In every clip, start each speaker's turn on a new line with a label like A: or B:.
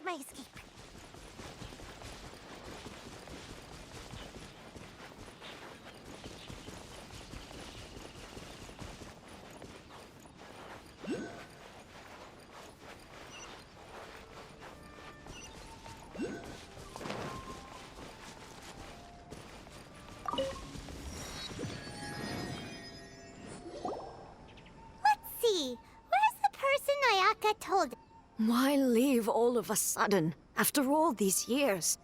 A: my escape. Let's see. Where's the person Ayaka told?
B: Why leave all of a sudden, after all these years?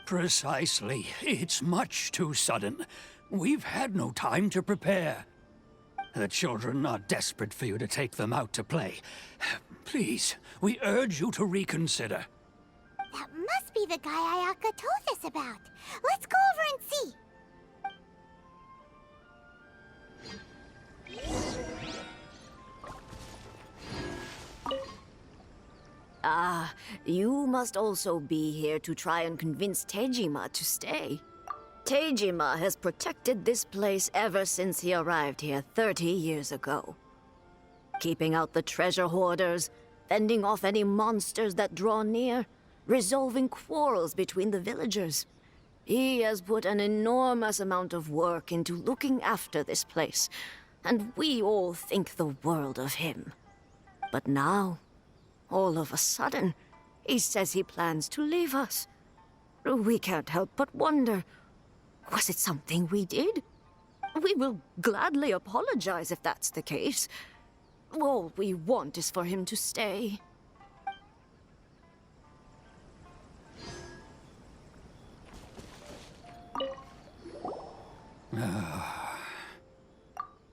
C: Precisely. It's much too sudden. We've had no time to prepare. The children are desperate for you to take them out to play. Please, we urge you to reconsider.
A: That must be the guy Ayaka told us about. Let's go over and see.
B: Ah, you must also be here to try and convince Tejima to stay. Tejima has protected this place ever since he arrived here 30 years ago. Keeping out the treasure hoarders, fending off any monsters that draw near, resolving quarrels between the villagers. He has put an enormous amount of work into looking after this place, and we all think the world of him. But now, all of a sudden, he says he plans to leave us. We can't help but wonder, was it something we did? We will gladly apologize if that's the case. All we want is for him to stay.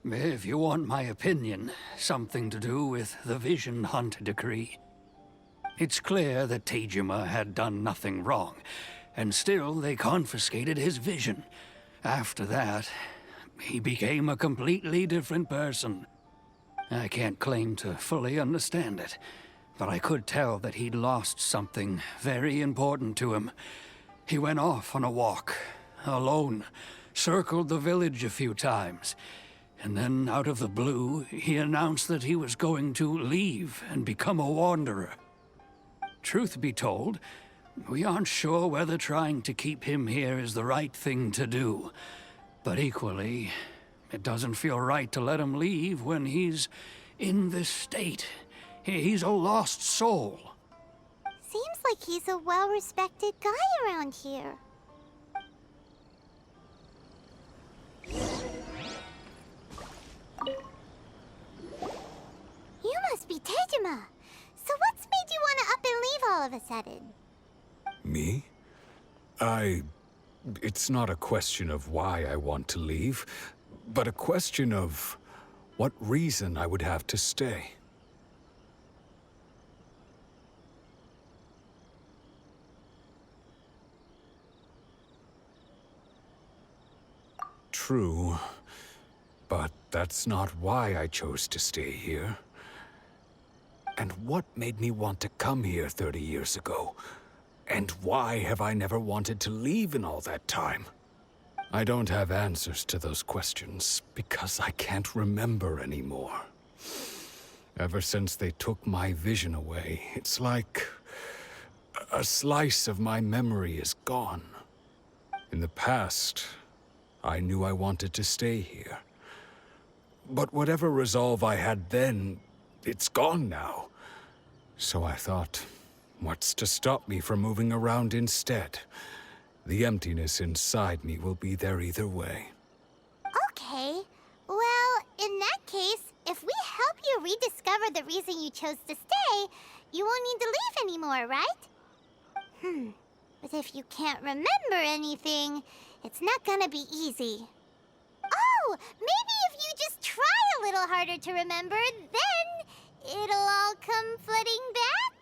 C: If you want my opinion, something to do with the Vision Hunt decree. It's clear that Tejima had done nothing wrong, and still they confiscated his vision. After that, he became a completely different person. I can't claim to fully understand it, but I could tell that he'd lost something very important to him. He went off on a walk, alone, circled the village a few times, and then out of the blue, he announced that he was going to leave and become a wanderer. Truth be told, we aren't sure whether trying to keep him here is the right thing to do. But equally, it doesn't feel right to let him leave when he's in this state. He's a lost soul.
A: Seems like he's a well-respected guy around here. You must be Tejima. So what's made you want to up and leave all of a sudden?
D: Me? It's not a question of why I want to leave, but a question of what reason I would have to stay. True, but that's not why I chose to stay here. And what made me want to come here 30 years ago? And why have I never wanted to leave in all that time? I don't have answers to those questions because I can't remember anymore. Ever since they took my vision away, it's like a slice of my memory is gone. In the past, I knew I wanted to stay here. But whatever resolve I had then, it's gone now. So I thought, what's to stop me from moving around instead? The emptiness inside me will be there either way.
A: Okay. Well, in that case, if we help you rediscover the reason you chose to stay, you won't need to leave anymore, right? But if you can't remember anything, it's not gonna be easy. Oh, maybe if you just try a little harder to remember, then it'll all come flooding back?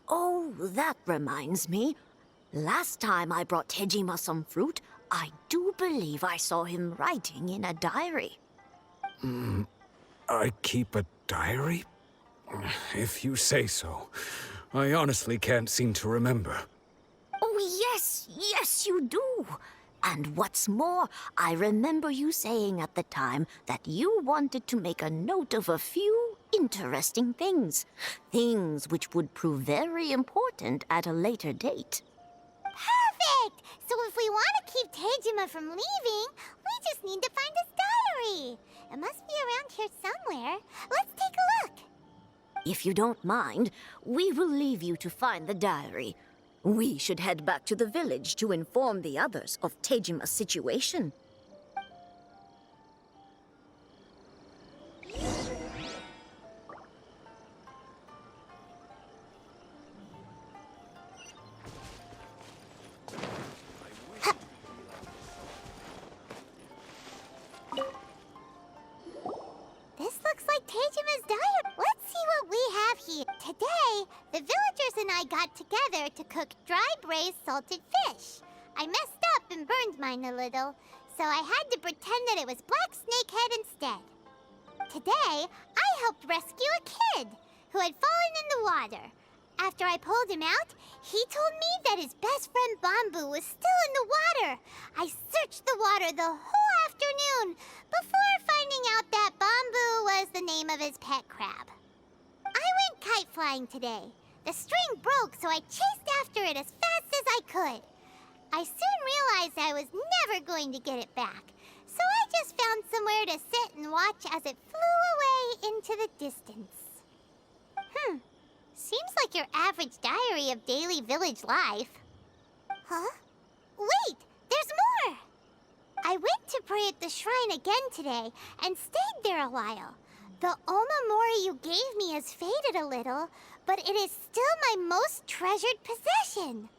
B: Oh, that reminds me. Last time I brought Tejima some fruit, I do believe I saw him writing in a diary.
D: I keep a diary? If you say so. I honestly can't seem to remember.
B: Oh, yes, you do. And what's more, I remember you saying at the time that you wanted to make a note of a few interesting things. Things which would prove very important at a later date.
A: Perfect! So if we want to keep Tejima from leaving, we just need to find his diary. It must be around here somewhere. Let's take a look.
B: If you don't mind, we will leave you to find the diary. We should head back to the village to inform the others of Tejima's situation.
A: This looks like Tejima's diary. Let's see what we have here. Today, the villagers and I got together to cook dry braised salted fish. I messed up and burned mine a little, so I had to pretend that it was black snakehead instead. Today, I helped rescue a kid who had fallen in the water. After I pulled him out, he told me that his best friend Bamboo was still in the water. I searched the water the whole afternoon before finding out that Bamboo was the name of his pet crab. I went kite flying today. The string broke, so I chased after it as fast as I could. I soon realized I was never going to get it back, so I just found somewhere to sit and watch as it flew away into the distance. Seems like your average diary of daily village life. Huh? Wait, there's more! I went to pray at the shrine again today and stayed there a while. The Omamori you gave me has faded a little, but it is still my most treasured possession.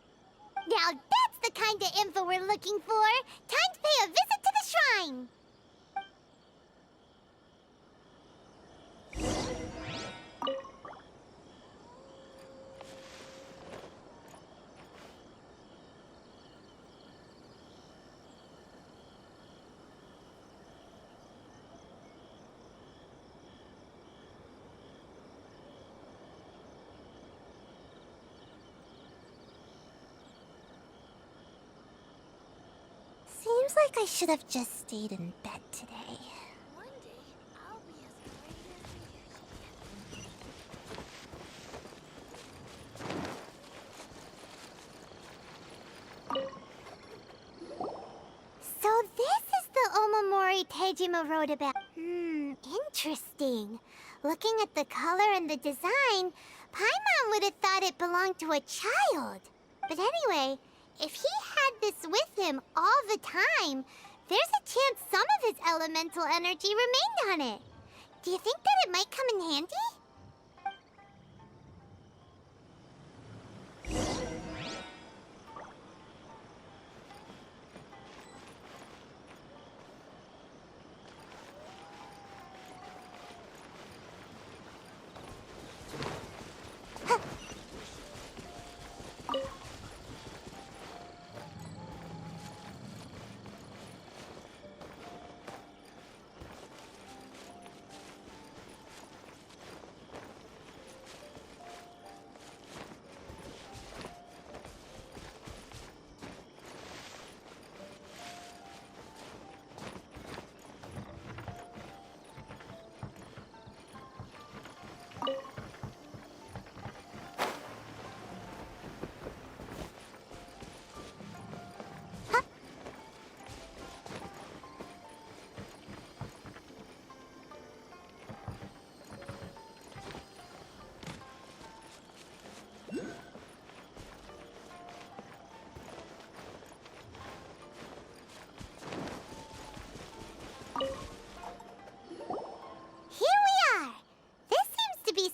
A: Now that's the kind of info we're looking for. Time to pay a visit to the shrine. Seems like I should have just stayed in bed today.
E: One day, I'll be as great as
A: So this is the Omamori Tejima wrote about. Interesting. Looking at the color and the design, Paimon would have thought it belonged to a child. But anyway, if he had this with him all the time, there's a chance some of his elemental energy remained on it. Do you think that it might come in handy?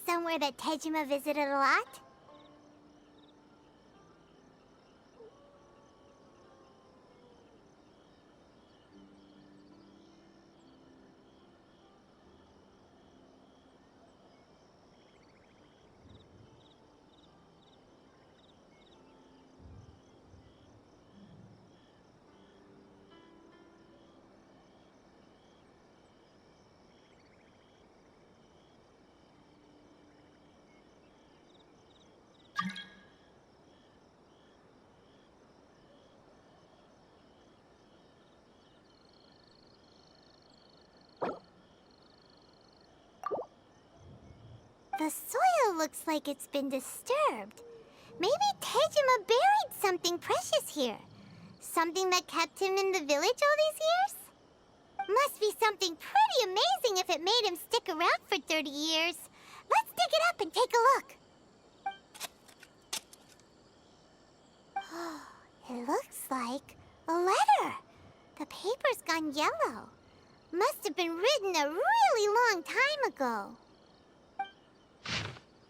A: Somewhere that Tejima visited a lot? The soil looks like it's been disturbed. Maybe Tejima buried something precious here. Something that kept him in the village all these years? Must be something pretty amazing if it made him stick around for 30 years. Let's dig it up and take a look. It looks like a letter. The paper's gone yellow. Must have been written a really long time ago.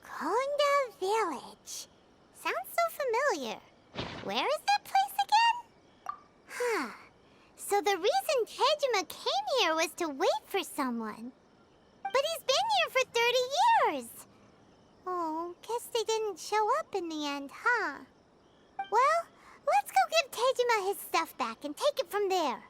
A: Konda Village. Sounds so familiar. Where is that place again? Huh. So the reason Tejima came here was to wait for someone. But he's been here for 30 years. Oh, guess they didn't show up in the end, huh? Well, let's go give Tejima his stuff back and take it from there.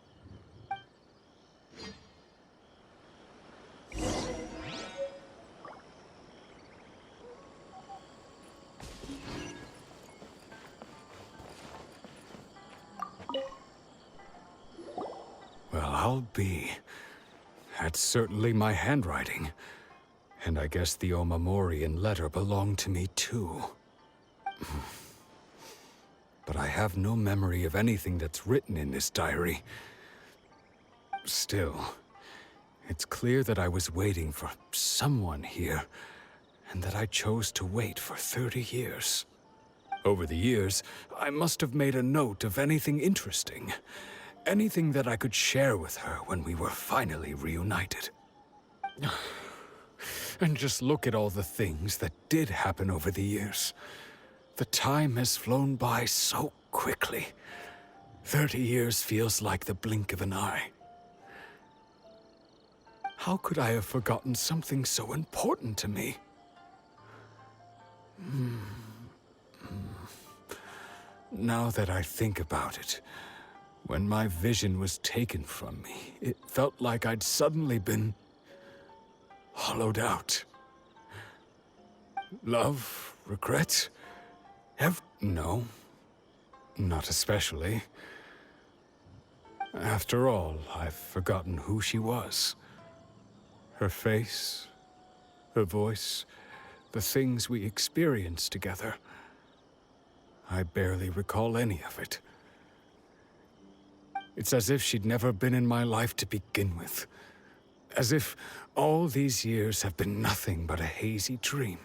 D: Well, I'll be. That's certainly my handwriting. And I guess the Omamorian letter belonged to me too. But I have no memory of anything that's written in this diary. Still, it's clear that I was waiting for someone here, and that I chose to wait for 30 years. Over the years, I must have made a note of anything interesting. Anything that I could share with her when we were finally reunited. And just look at all the things that did happen over the years. The time has flown by so quickly. 30 years feels like the blink of an eye. How could I have forgotten something so important to me? Now that I think about it, when my vision was taken from me, it felt like I'd suddenly been hollowed out. Love? Regret? No. Not especially. After all, I've forgotten who she was. Her face, her voice, the things we experienced together. I barely recall any of it. It's as if she'd never been in my life to begin with. As if all these years have been nothing but a hazy dream.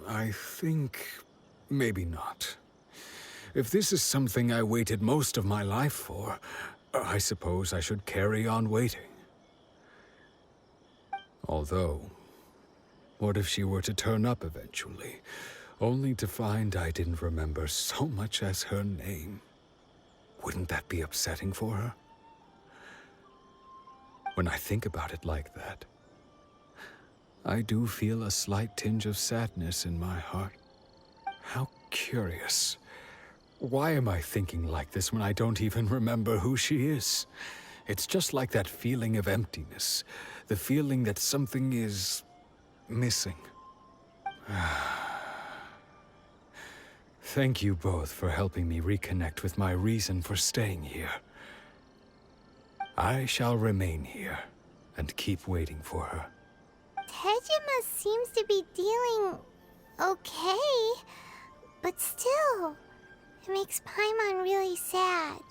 D: I think maybe not. If this is something I waited most of my life for, I suppose I should carry on waiting. Although, what if she were to turn up eventually, only to find I didn't remember so much as her name? Wouldn't that be upsetting for her? When I think about it like that, I do feel a slight tinge of sadness in my heart. How curious. Why am I thinking like this when I don't even remember who she is? It's just like that feeling of emptiness. The feeling that something is missing. Thank you both for helping me reconnect with my reason for staying here. I shall remain here and keep waiting for her.
A: Tejima seems to be dealing okay, but still, it makes Paimon really sad.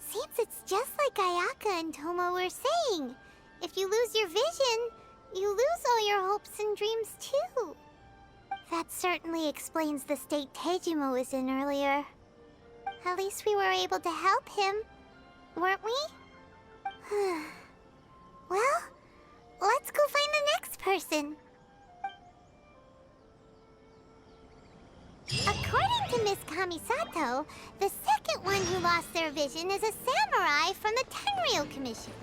A: Seems it's just like Ayaka and Tomo were saying. If you lose your vision, you lose all your hopes and dreams too. That certainly explains the state Tejima was in earlier. At least we were able to help him, weren't we? Well, let's go find the next person. According to Miss Kamisato, the second one who lost their vision is a samurai from the Tenryou Commission.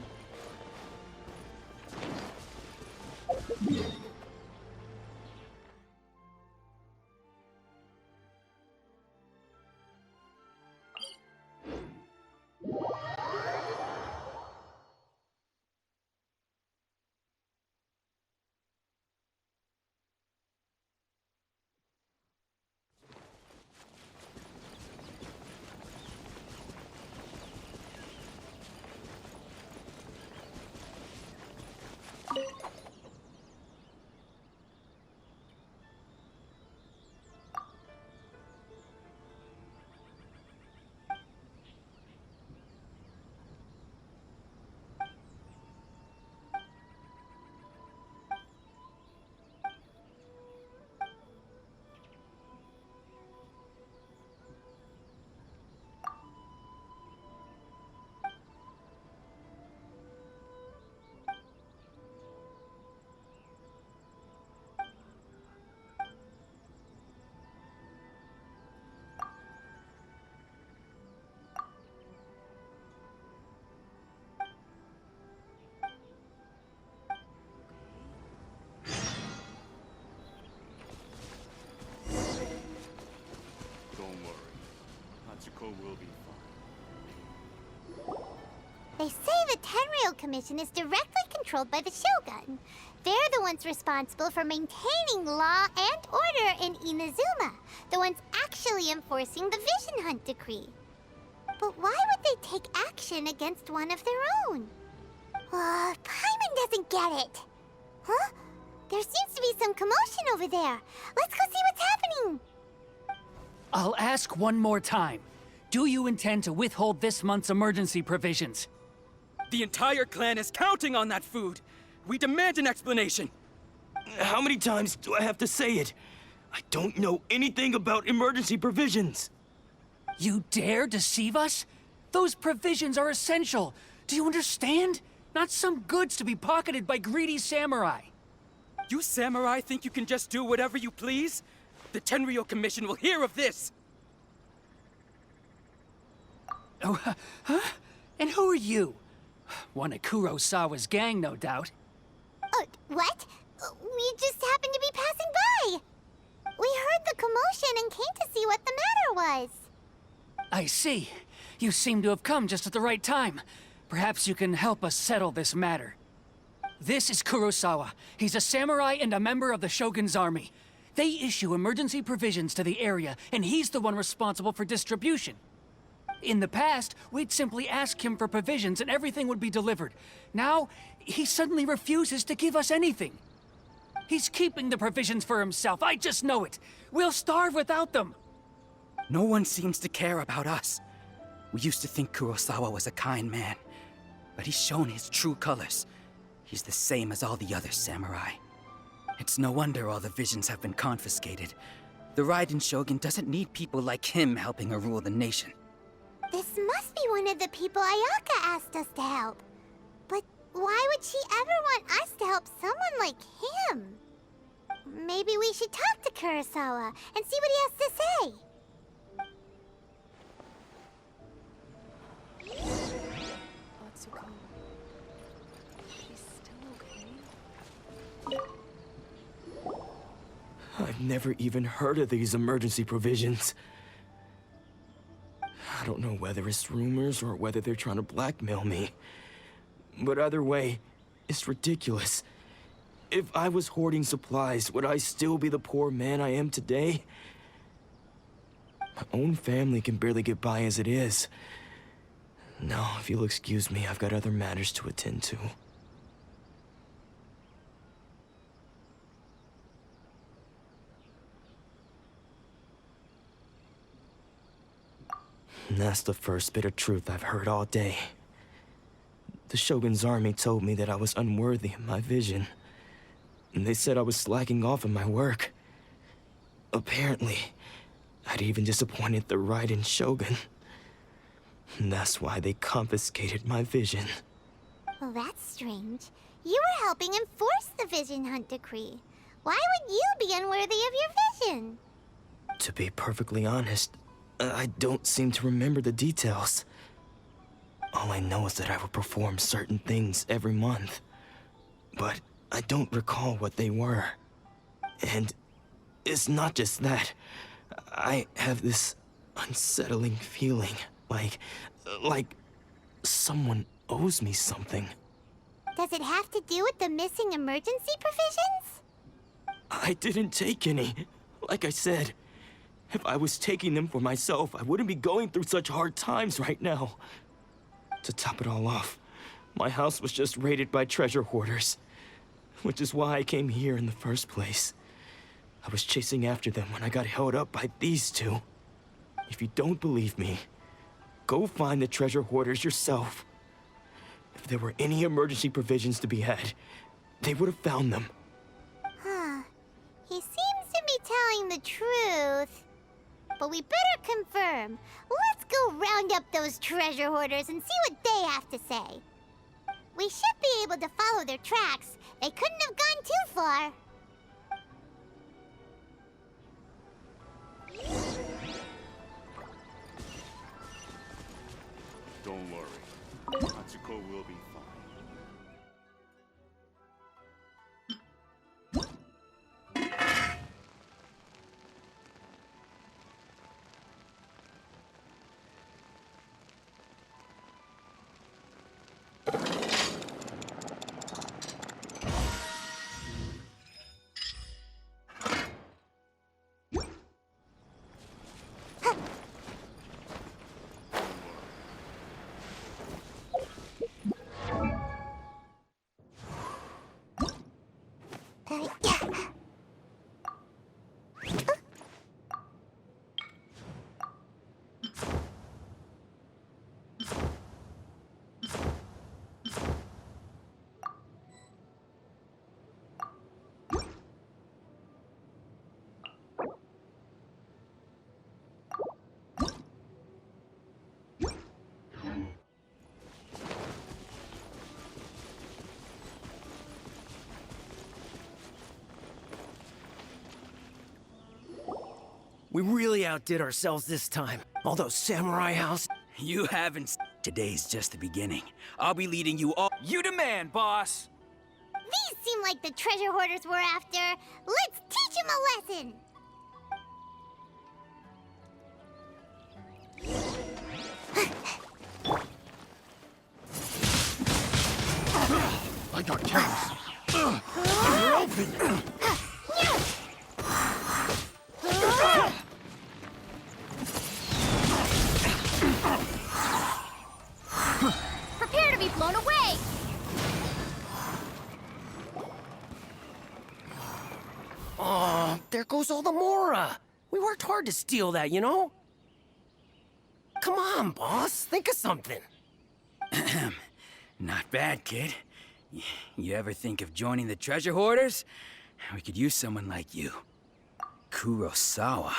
F: will be fine.
A: They say the Tenryou Commission is directly controlled by the Shogun. They're the ones responsible for maintaining law and order in Inazuma, the ones actually enforcing the Vision Hunt Decree. But why would they take action against one of their own? Paimon doesn't get it. Huh? There seems to be some commotion over there. Let's go see what's happening.
G: I'll ask one more time. Do you intend to withhold this month's emergency provisions?
H: The entire clan is counting on that food. We demand an explanation.
I: How many times do I have to say it? I don't know anything about emergency provisions.
G: You dare deceive us? Those provisions are essential. Do you understand? Not some goods to be pocketed by greedy samurai.
H: You samurai think you can just do whatever you please? The Tenryou Commission will hear of this!
G: Oh, huh? And who are you? One of Kurosawa's gang, no doubt.
A: What? We just happened to be passing by. We heard the commotion and came to see what the matter was.
G: I see. You seem to have come just at the right time. Perhaps you can help us settle this matter. This is Kurosawa. He's a samurai and a member of the Shogun's army. They issue emergency provisions to the area, and he's the one responsible for distribution. In the past, we'd simply ask him for provisions and everything would be delivered. Now, he suddenly refuses to give us anything. He's keeping the provisions for himself, I just know it. We'll starve without them.
H: No one seems to care about us. We used to think Kurosawa was a kind man, but he's shown his true colors. He's the same as all the other samurai. It's no wonder all the visions have been confiscated. The Raiden Shogun doesn't need people like him helping her rule the nation.
A: This must be one of the people Ayaka asked us to help. But why would she ever want us to help someone like him? Maybe we should talk to Kurosawa and see what he has to say.
E: Atsuko. She's still okay?
I: I've never even heard of these emergency provisions. I don't know whether it's rumors or whether they're trying to blackmail me. But either way, it's ridiculous. If I was hoarding supplies, would I still be the poor man I am today? My own family can barely get by as it is. Now, if you'll excuse me, I've got other matters to attend to. And that's the first bit of truth I've heard all day. The Shogun's army told me that I was unworthy of my vision. And they said I was slacking off in my work. Apparently, I'd even disappointed the Raiden Shogun. And that's why they confiscated my vision.
A: Well, that's strange. You were helping enforce the Vision Hunt Decree. Why would you be unworthy of your vision?
I: To be perfectly honest, I don't seem to remember the details. All I know is that I would perform certain things every month. But I don't recall what they were. And it's not just that. I have this unsettling feeling, like someone owes me something.
A: Does it have to do with the missing emergency provisions?
I: I didn't take any. Like I said, if I was taking them for myself, I wouldn't be going through such hard times right now. To top it all off, my house was just raided by treasure hoarders, which is why I came here in the first place. I was chasing after them when I got held up by these two. If you don't believe me, go find the treasure hoarders yourself. If there were any emergency provisions to be had, they would have found them.
A: Huh. He seems to be telling the truth. But we better confirm. Let's go round up those treasure hoarders and see what they have to say. We should be able to follow their tracks. They couldn't have gone too far.
F: Don't worry. Atsuko will be fine.
J: We really outdid ourselves this time. All those samurai houses.
H: You haven't. Today's just the beginning. I'll be leading you all.
G: You demand, boss!
A: These seem like the treasure hoarders we're after. Let's teach them a lesson!
F: I got careless. You're open.
E: Prepare to be blown away!
J: Oh, there goes all the Mora. We worked hard to steal that, you know? Come on, boss. Think of something.
H: Not bad, kid. You ever think of joining the treasure hoarders? We could use someone like you. Kurosawa.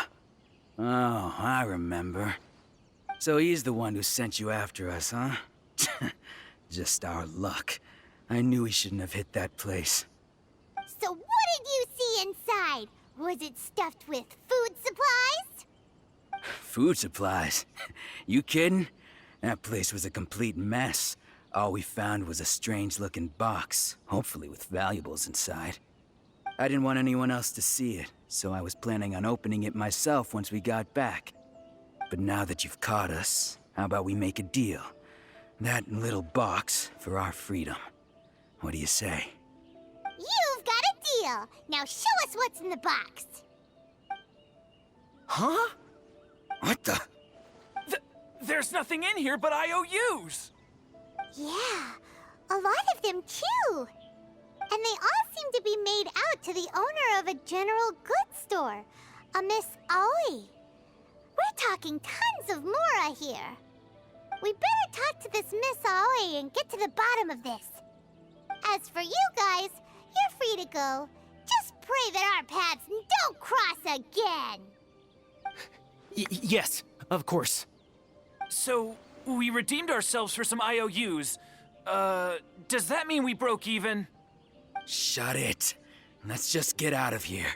H: Oh, I remember. So he's the one who sent you after us, huh? Just our luck. I knew he shouldn't have hit that place.
A: So what did you see inside? Was it stuffed with food supplies?
H: Food supplies? You kidding? That place was a complete mess. All we found was a strange-looking box, hopefully with valuables inside. I didn't want anyone else to see it, so I was planning on opening it myself once we got back. But now that you've caught us, how about we make a deal? That little box for our freedom. What do you say?
A: You've got a deal. Now show us what's in the box.
J: Huh?
H: What the?
G: There's nothing in here but IOUs!
A: Yeah, a lot of them too. And they all seem to be made out to the owner of a general goods store, a Miss Aoi. We're talking tons of Mora here. We better talk to this Miss Aoi and get to the bottom of this. As for you guys, you're free to go. Just pray that our paths don't cross again.
J: Yes, of course.
G: So, we redeemed ourselves for some IOUs. Does that mean we broke even?
H: Shut it. Let's just get out of here.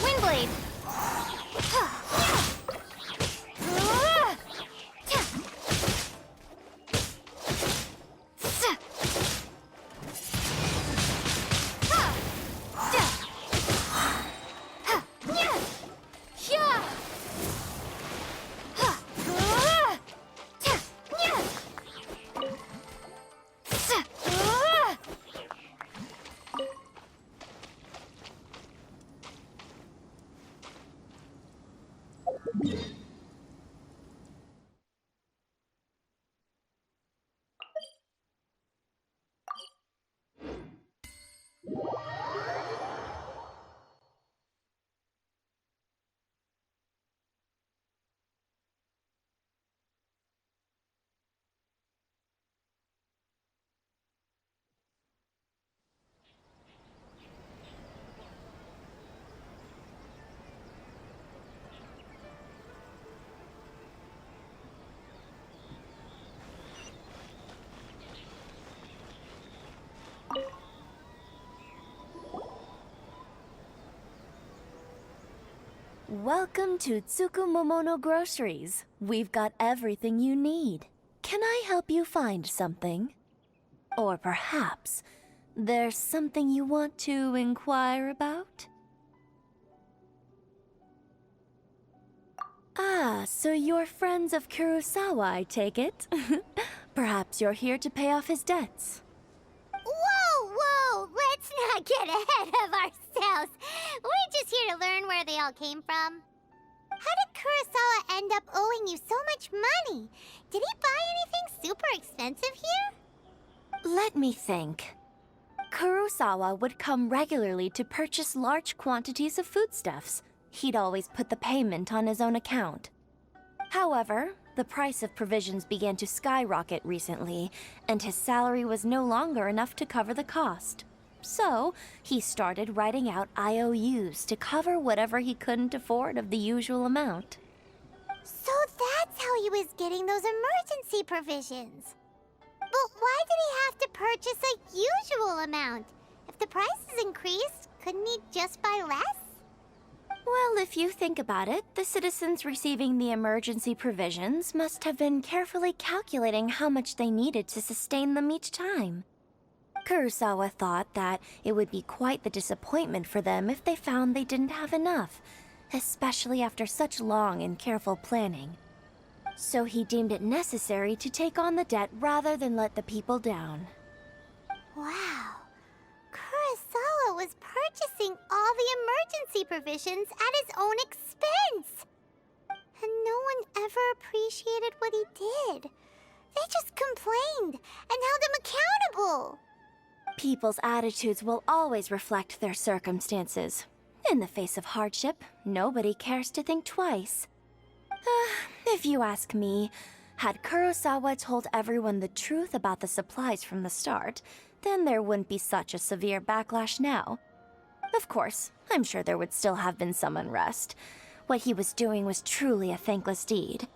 E: Windblade!
K: Welcome to Tsukumomono Groceries. We've got everything you need. Can I help you find something? Or perhaps there's something you want to inquire about? Ah, so you're friends of Kurosawa, I take it? Perhaps you're here to pay off his debts.
A: Whoa, whoa! Let's not get ahead of ourselves. We're just here to learn where they all came from. How did Kurosawa end up owing you so much money? Did he buy anything super expensive here?
K: Let me think. Kurosawa would come regularly to purchase large quantities of foodstuffs. He'd always put the payment on his own account. However, the price of provisions began to skyrocket recently, and his salary was no longer enough to cover the cost. So, he started writing out IOUs to cover whatever he couldn't afford of the usual amount.
A: So that's how he was getting those emergency provisions. But why did he have to purchase a usual amount? If the prices increased, couldn't he just buy less?
K: Well, if you think about it, the citizens receiving the emergency provisions must have been carefully calculating how much they needed to sustain them each time. Kurosawa thought that it would be quite the disappointment for them if they found they didn't have enough, especially after such long and careful planning. So he deemed it necessary to take on the debt rather than let the people down.
A: Wow. Kurosawa was purchasing all the emergency provisions at his own expense. And no one ever appreciated what he did. They just complained and held him accountable.
K: People's attitudes will always reflect their circumstances. In the face of hardship, nobody cares to think twice. If you ask me, had Kurosawa told everyone the truth about the supplies from the start, then there wouldn't be such a severe backlash now. Of course, I'm sure there would still have been some unrest. What he was doing was truly a thankless deed.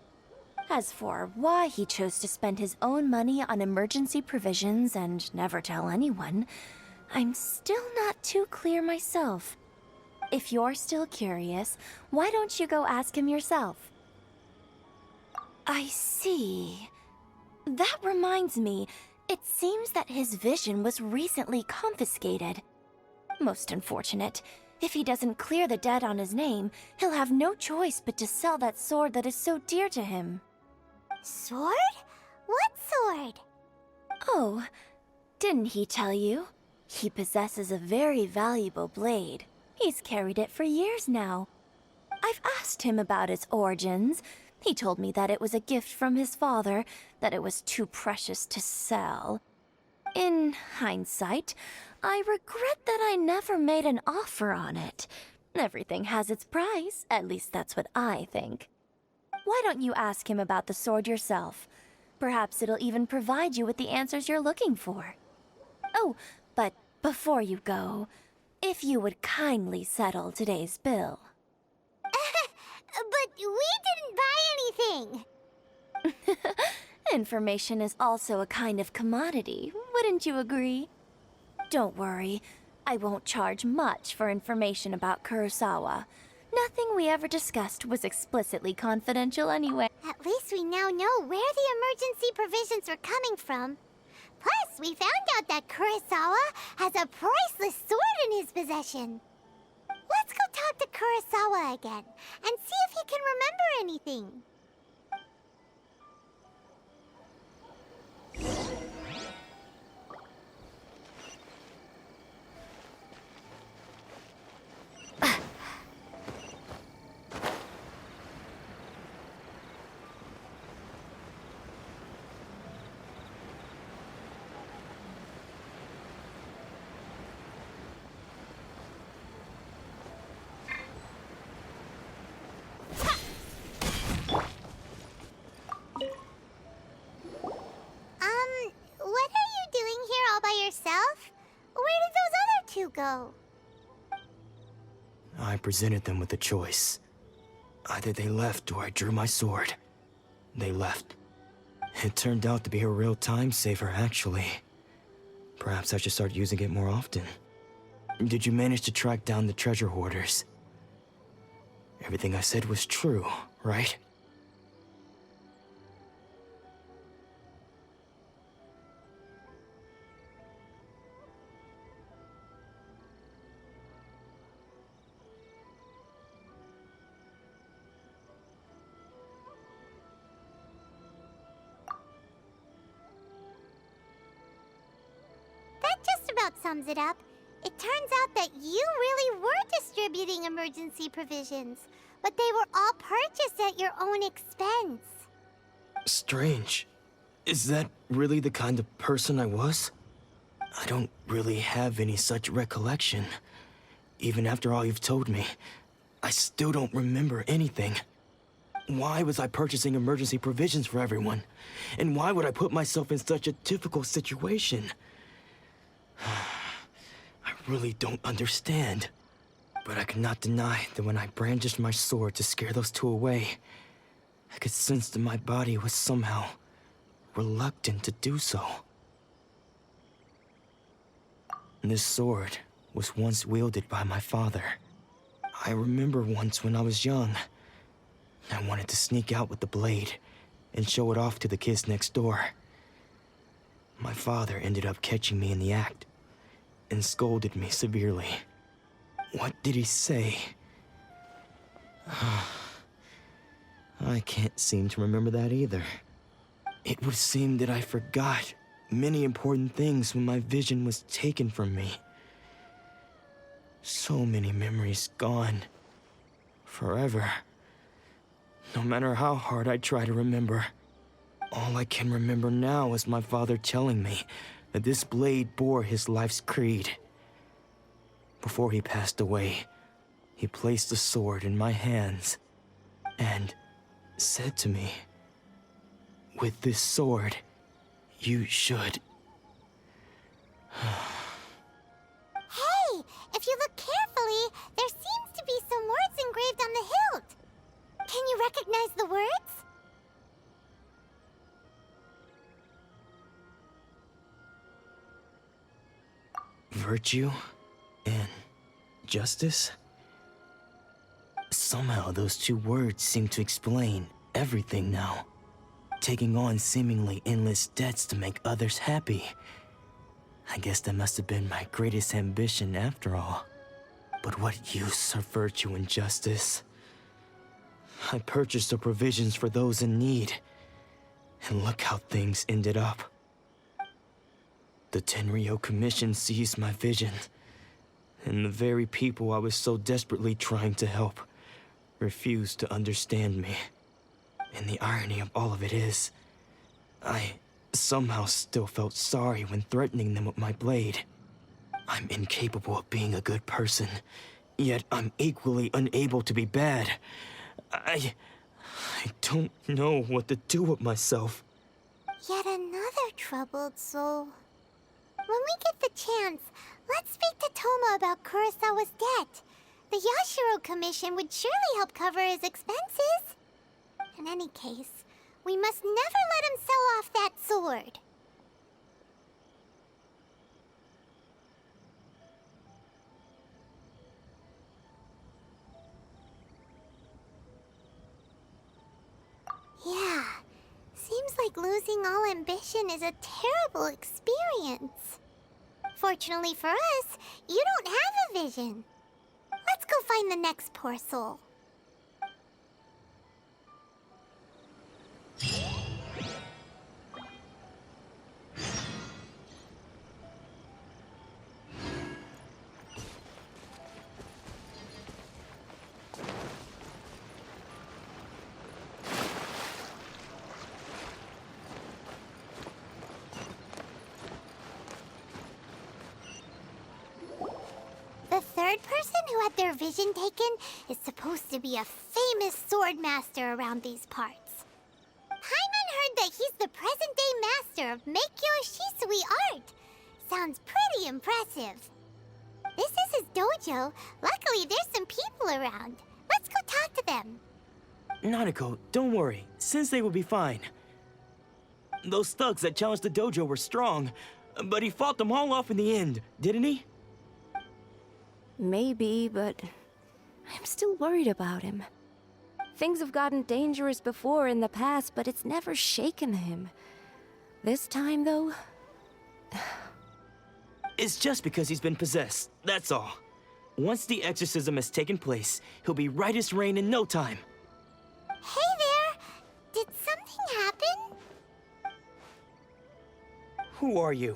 K: As for why he chose to spend his own money on emergency provisions and never tell anyone, I'm still not too clear myself. If you're still curious, why don't you go ask him yourself? I see. That reminds me, it seems that his vision was recently confiscated. Most unfortunate. If he doesn't clear the debt on his name, he'll have no choice but to sell that sword that is so dear to him.
A: Sword? What sword?
K: Oh, didn't he tell you? He possesses a very valuable blade. He's carried it for years now. I've asked him about its origins. He told me that it was a gift from his father, that it was too precious to sell. In hindsight, I regret that I never made an offer on it. Everything has its price, at least that's what I think. Why don't you ask him about the sword yourself? Perhaps it'll even provide you with the answers you're looking for. Oh, but before you go, if you would kindly settle today's bill.
A: But we didn't buy anything.
K: Information is also a kind of commodity, wouldn't you agree? Don't worry, I won't charge much for information about Kurosawa. Nothing we ever discussed was explicitly confidential anyway.
A: At least we now know where the emergency provisions were coming from. Plus, we found out that Kurosawa has a priceless sword in his possession. Let's go talk to Kurosawa again and see if he can remember anything. What are you doing here all by yourself? Where did those other two go?
I: I presented them with a choice. Either they left or I drew my sword. They left. It turned out to be a real time saver, actually. Perhaps I should start using it more often. Did you manage to track down the treasure hoarders? Everything I said was true, right?
A: That just about sums it up. It turns out that you really were distributing emergency provisions. but they were all purchased at your own expense.
I: Strange. Is that really the kind of person I was? I don't really have any such recollection. Even after all you've told me, I still don't remember anything. Why was I purchasing emergency provisions for everyone? And why would I put myself in such a difficult situation? I really don't understand. But I cannot deny that when I brandished my sword to scare those two away, I could sense that my body was somehow reluctant to do so. This sword was once wielded by my father. I remember once when I was young, I wanted to sneak out with the blade and show it off to the kids next door. My father ended up catching me in the act and scolded me severely. What did he say? I can't seem to remember that either. It would seem that I forgot many important things when my vision was taken from me. So many memories gone. Forever. No matter how hard I try to remember, all I can remember now is my father telling me that this blade bore his life's creed. Before he passed away, he placed the sword in my hands and said to me, "With this sword, you should..."
A: Hey, if you look carefully, there seems to be some words engraved on the hilt. Can you recognize the words?
I: Virtue and justice? Somehow those two words seem to explain everything now. Taking on seemingly endless debts to make others happy. I guess that must have been my greatest ambition after all. But what use are virtue and justice? I purchased the provisions for those in need. And look how things ended up. The Tenryo Commission seized my vision. And the very people I was so desperately trying to help refused to understand me. And the irony of all of it is, I somehow still felt sorry when threatening them with my blade. I'm incapable of being a good person, yet I'm equally unable to be bad. I don't know what to do with myself.
A: Yet another troubled soul. When we get the chance, let's speak to Toma about Kurosawa's debt. The Yashiro Commission would surely help cover his expenses. In any case, we must never let him sell off that sword. Yeah, seems like losing all ambition is a terrible experience. Fortunately for us, you don't have a vision. Let's go find the next poor soul. The third person who had their vision taken is supposed to be a famous sword master around these parts. Paimon heard that he's the present-day master of Meikyo Shisui art. Sounds pretty impressive. This is his dojo. Luckily, there's some people around. Let's go talk to them.
I: Nanako, don't worry. Sensei will be fine. Those thugs that challenged the dojo were strong, but he fought them all off in the end, didn't he?
K: Maybe, but I'm still worried about him. Things have gotten dangerous before in the past, but it's never shaken him. This time, though...
I: It's just because he's been possessed, that's all. Once the exorcism has taken place, he'll be right as rain in no time.
A: Hey there! Did something happen?
I: Who are you?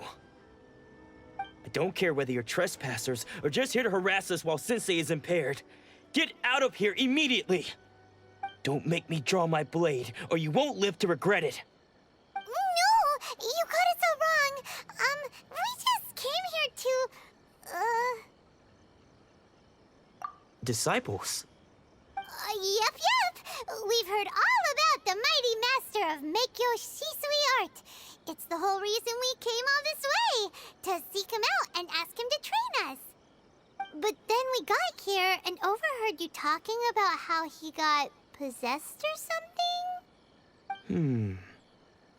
I: I don't care whether you're trespassers or just here to harass us while Sensei is impaired. Get out of here immediately! Don't make me draw my blade, or you won't live to regret it.
A: No! You got it so wrong! We just came here to...
I: Disciples?
A: Yep. We've heard all about the mighty master of Meikyo Shisui art. It's the whole reason we came all this way, to seek him out and ask him to train us. But then we got here and overheard you talking about how he got possessed or something?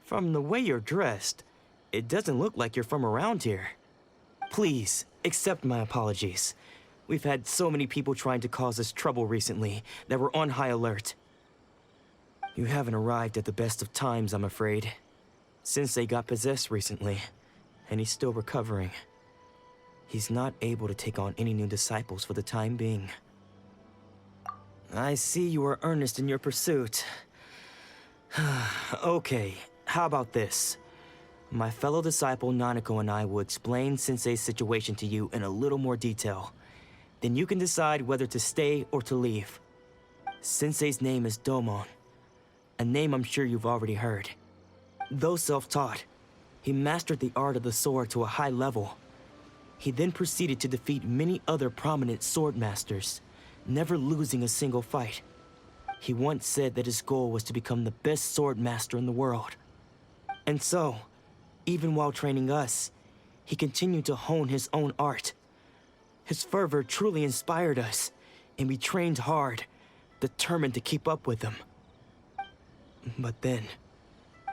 I: From the way you're dressed, it doesn't look like you're from around here. Please, accept my apologies. We've had so many people trying to cause us trouble recently that we're on high alert. You haven't arrived at the best of times, I'm afraid. Sensei got possessed recently, and he's still recovering. He's not able to take on any new disciples for the time being. I see you are earnest in your pursuit. Okay, how about this? My fellow disciple Nanako and I will explain Sensei's situation to you in a little more detail. Then you can decide whether to stay or to leave. Sensei's name is Domon, a name I'm sure you've already heard. Though self-taught, he mastered the art of the sword to a high level. He then proceeded to defeat many other prominent sword masters, never losing a single fight. He once said that his goal was to become the best sword master in the world. And so, even while training us, he continued to hone his own art. His fervor truly inspired us, and we trained hard, determined to keep up with him. But then...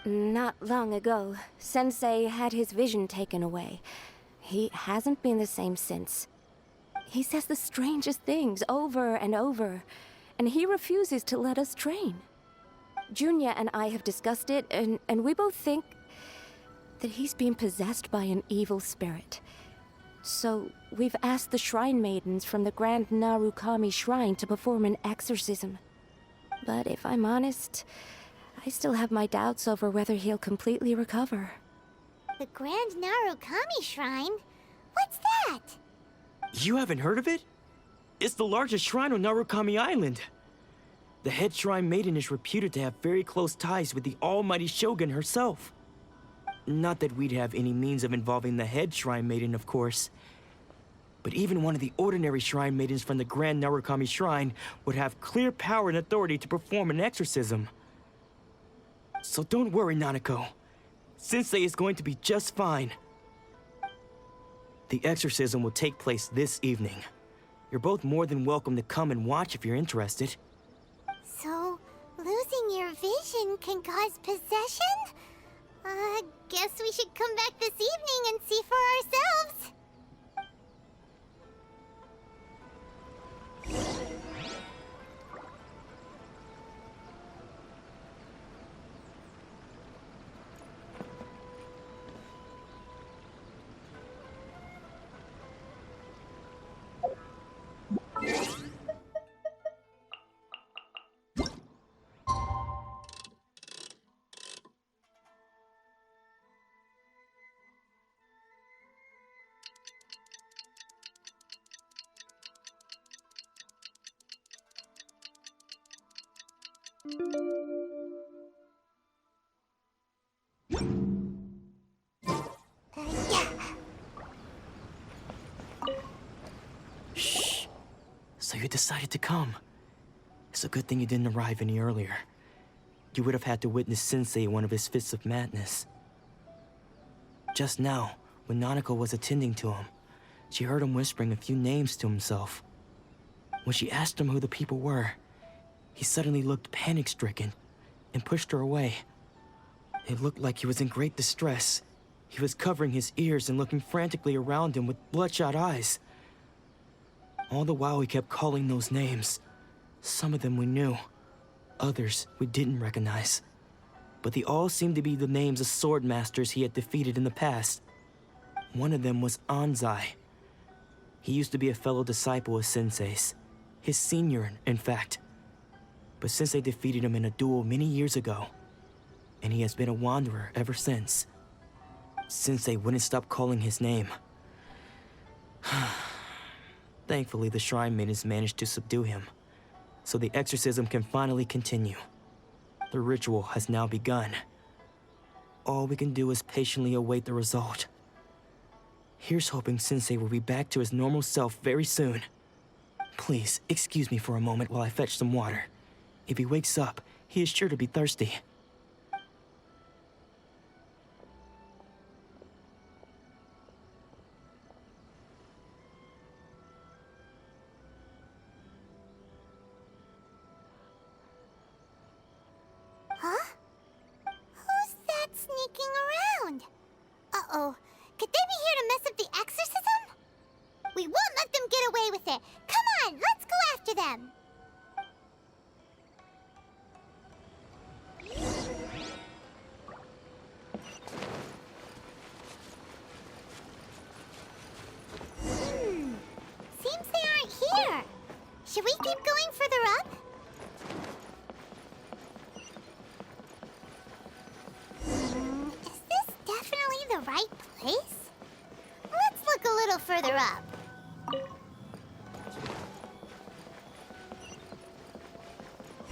L: Not long ago, Sensei had his vision taken away. He hasn't been the same since. He says the strangest things over and over, and he refuses to let us train. Junya and I have discussed it, and we both think that he's being possessed by an evil spirit. So, we've asked the shrine maidens from the Grand Narukami Shrine to perform an exorcism. But if I'm honest, I still have my doubts over whether he'll completely recover.
A: The Grand Narukami Shrine? What's that?
I: You haven't heard of it? It's the largest shrine on Narukami Island. The head shrine maiden is reputed to have very close ties with the almighty Shogun herself. Not that we'd have any means of involving the head shrine maiden, of course. But even one of the ordinary shrine maidens from the Grand Narukami Shrine would have clear power and authority to perform an exorcism. So don't worry, Nanako. Sensei is going to be just fine. The exorcism will take place this evening. You're both more than welcome to come and watch if you're interested.
A: So, losing your vision can cause possession? Guess we should come back this evening and see for ourselves.
I: Shh. So you decided to come. It's a good thing you didn't arrive any earlier. You would have had to witness Sensei in one of his fits of madness. Just now, when Nanako was attending to him, she heard him whispering a few names to himself. When she asked him who the people were, he suddenly looked panic-stricken and pushed her away. It looked like he was in great distress. He was covering his ears and looking frantically around him with bloodshot eyes. All the while he kept calling those names. Some of them we knew, others we didn't recognize. But they all seemed to be the names of sword masters he had defeated in the past. One of them was Anzai. He used to be a fellow disciple of Sensei's. His senior, in fact. But Sensei defeated him in a duel many years ago, and he has been a wanderer ever since. Sensei wouldn't stop calling his name. Thankfully, the Shrine Maidens managed to subdue him, so the exorcism can finally continue. The ritual has now begun. All we can do is patiently await the result. Here's hoping Sensei will be back to his normal self very soon. Please, excuse me for a moment while I fetch some water. If he wakes up, he is sure to be thirsty.
A: Huh? Who's that sneaking around? Uh-oh. Could they be here to mess up the exorcism? We won't let them get away with it. Come on, let's go after them. Seems they aren't here. Should we keep going further up? Is this definitely the right place? Let's look a little further up.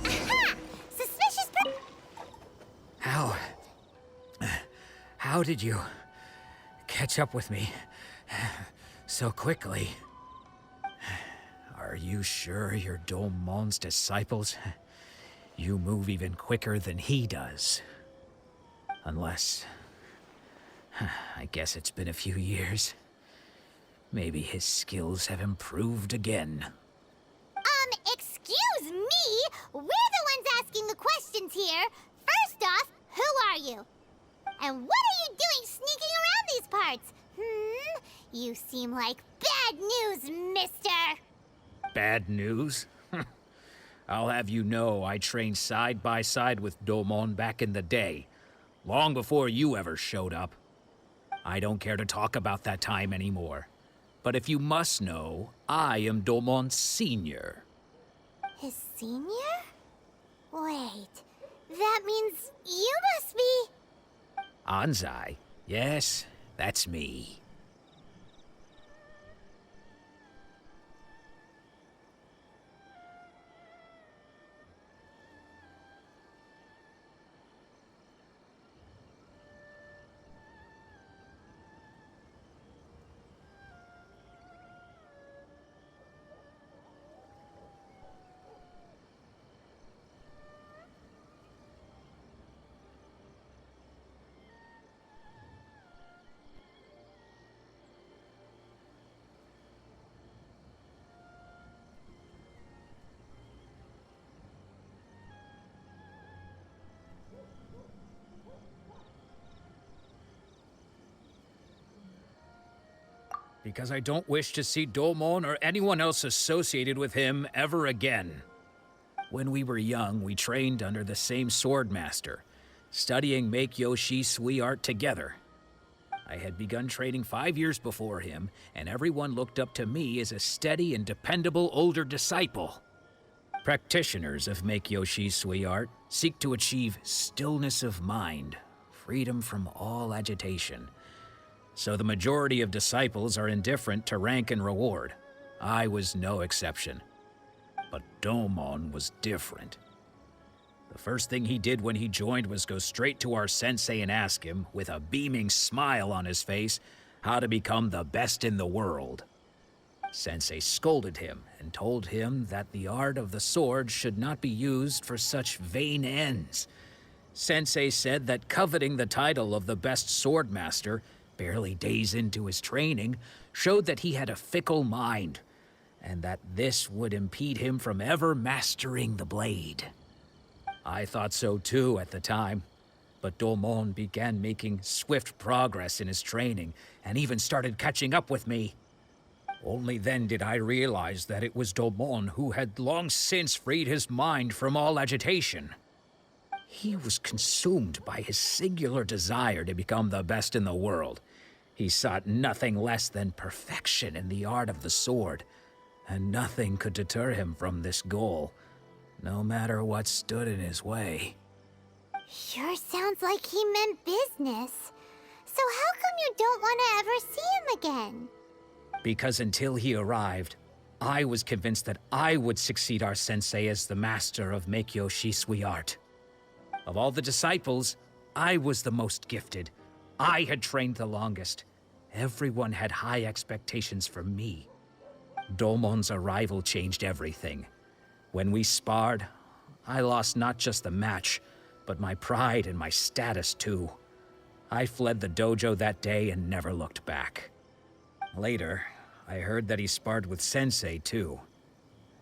A: Aha! Suspicious
D: How did you catch up with me so quickly? Are you sure you're Domon's disciples? You move even quicker than he does. Unless... I guess it's been a few years. Maybe his skills have improved again.
A: Excuse me? We're the ones asking the questions here. First off, who are you? And what are you doing sneaking around these parts? You seem like bad news, mister.
D: Bad news? I'll have you know I trained side by side with Domon back in the day, long before you ever showed up. I don't care to talk about that time anymore. But if you must know, I am Domon's senior.
A: His senior? Wait, that means you must be...
D: Anzai? Yes, that's me. Because I don't wish to see Domon or anyone else associated with him ever again. When we were young, we trained under the same swordmaster, studying Make-Yoshi Sui art together. I had begun training 5 years before him, and everyone looked up to me as a steady and dependable older disciple. Practitioners of Make-Yoshi Sui art seek to achieve stillness of mind, freedom from all agitation. So the majority of disciples are indifferent to rank and reward. I was no exception. But Domon was different. The first thing he did when he joined was go straight to our sensei and ask him, with a beaming smile on his face, how to become the best in the world. Sensei scolded him and told him that the art of the sword should not be used for such vain ends. Sensei said that coveting the title of the best swordmaster, barely days into his training, showed that he had a fickle mind, and that this would impede him from ever mastering the blade. I thought so too at the time, but Domon began making swift progress in his training, and even started catching up with me. Only then did I realize that it was Domon who had long since freed his mind from all agitation. He was consumed by his singular desire to become the best in the world. He sought nothing less than perfection in the art of the sword, and nothing could deter him from this goal, no matter what stood in his way.
A: Sure sounds like he meant business. So how come you don't want to ever see him again?
D: Because until he arrived,
M: I was convinced that I would succeed our sensei as the master of Meikyo Shisui art. Of all the disciples, I was the most gifted. I had trained the longest. Everyone had high expectations for me. Domon's arrival changed everything. When we sparred, I lost not just the match, but my pride and my status too. I fled the dojo that day and never looked back. Later, I heard that he sparred with Sensei too.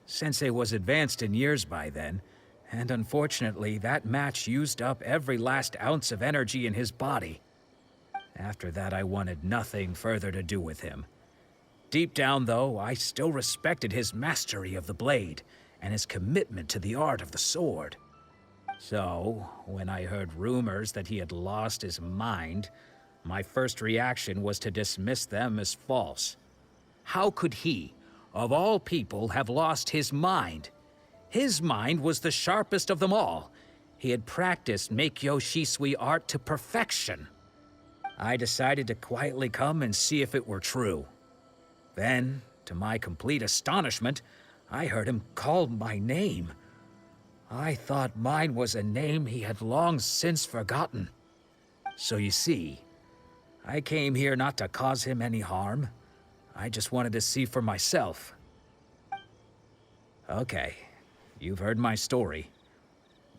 M: Sensei was advanced in years by then, and unfortunately that match used up every last ounce of energy in his body. After that, I wanted nothing further to do with him. Deep down, though, I still respected his mastery of the blade and his commitment to the art of the sword. So, when I heard rumors that he had lost his mind, my first reaction was to dismiss them as false. How could he, of all people, have lost his mind? His mind was the sharpest of them all. He had practiced Meikyo Shisui art to perfection. I decided to quietly come and see if it were true. Then, to my complete astonishment, I heard him call my name. I thought mine was a name he had long since forgotten. So you see, I came here not to cause him any harm. I just wanted to see for myself. Okay, you've heard my story.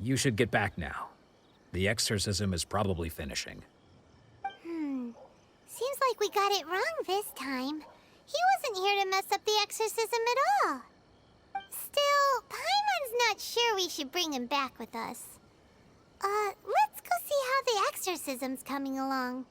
M: You should get back now. The exorcism is probably finishing.
A: Seems like we got it wrong this time. He wasn't here to mess up the exorcism at all. Still, Paimon's not sure we should bring him back with us. Let's go see how the exorcism's coming along.